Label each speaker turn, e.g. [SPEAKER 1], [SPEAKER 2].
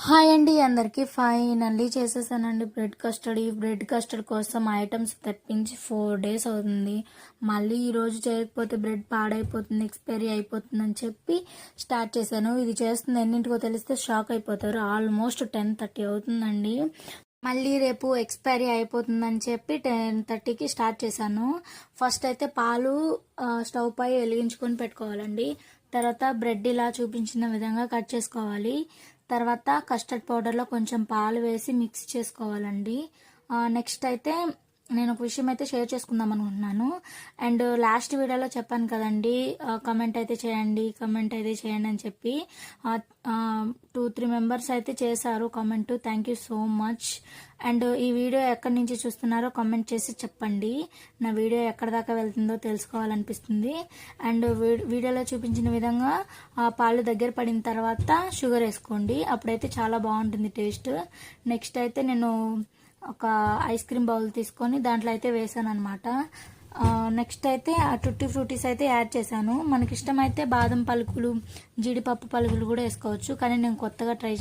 [SPEAKER 1] Hi అండి అందరికీ finally చేసేసానండి బ్రెడ్ కస్టర్డ్. ఈ బ్రెడ్ కస్టర్డ్ కోసం ఐటమ్స్ తెప్పించి 4 days అవుతుంది. మళ్ళీ ఈరోజు చేయకపోతే బ్రెడ్ పాడైపోతుంది, ఎక్స్పైరీ అయిపోతుంది అని చెప్పి స్టార్ట్ చేశాను. ఇది చేస్తుంది ఎన్నింటికో తెలిస్తే షాక్ అయిపోతారు. ఆల్మోస్ట్ 10:30 అవుతుందండి. మళ్ళీ రేపు ఎక్స్పైరీ అయిపోతుందని చెప్పి 10:30కి స్టార్ట్ చేశాను. ఫస్ట్ అయితే పాలు స్టవ్ పై వెలిగించుకొని పెట్టుకోవాలండి. తర్వాత బ్రెడ్ ఇలా చూపించిన విధంగా కట్ చేసుకోవాలి. తర్వాత కస్టర్డ్ పౌడర్లో కొంచెం పాలు వేసి మిక్స్ చేసుకోవాలండి. నెక్స్ట్ అయితే నేను ఒక విషయం అయితే షేర్ చేసుకుందాం అనుకుంటున్నాను. అండ్ లాస్ట్ వీడియోలో చెప్పాను కదండి, కమెంట్ అయితే చేయండి అని చెప్పి 2-3 మెంబర్స్ అయితే చేశారు comment. Thank you so much. And ఈ వీడియో ఎక్కడి నుంచి చూస్తున్నారో కామెంట్ చేసి చెప్పండి. నా వీడియో ఎక్కడి దాకా వెళ్తుందో తెలుసుకోవాలనిపిస్తుంది. అండ్ వీడియోలో చూపించిన విధంగా పాలు దగ్గర పడిన తర్వాత షుగర్ వేసుకోండి, అప్పుడైతే చాలా బాగుంటుంది టేస్ట్. నెక్స్ట్ అయితే నేను ఒక ఐస్ క్రీమ్ బౌల్ తీసుకొని దాంట్లో అయితే వేసాను అనమాట. నెక్స్ట్ అయితే ఆ టూటీ ఫ్రూటీస్ అయితే యాడ్ చేశాను. మనకి ఇష్టమైతే బాదం పలుకులు, జీడిపప్పు పలుకులు కూడా వేసుకోవచ్చు, కానీ నేను కొత్తగా ట్రై